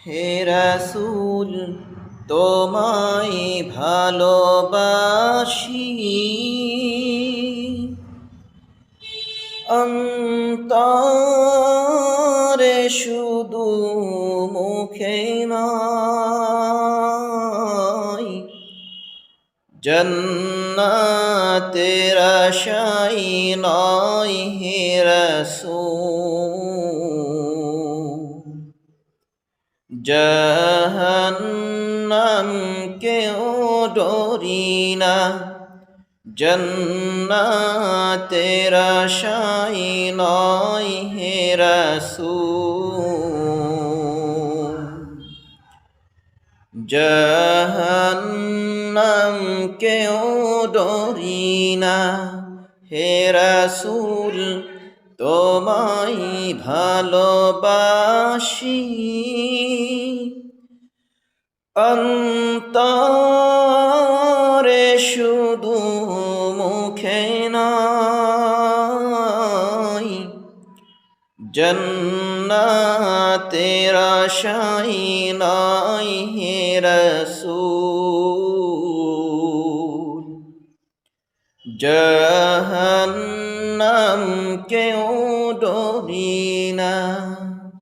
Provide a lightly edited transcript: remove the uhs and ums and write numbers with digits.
হে রাসূল তোমায় ভালোবাসি অন্তরে শুধু মুখে নয় জান্নাতের আশায় নয় হে রাসূল জাহান্নাম কেও ডরি না জান্নাতের আশায় নয় হে রাসূল জাহান্নাম কেও ডরি না হে রাসূল তোমায় ভালোবাসি অন্তরে শুধু মুখে নয় জান্নাতের আশায় নয় হে রাসূল জাহান্নাম কেও ডরি না।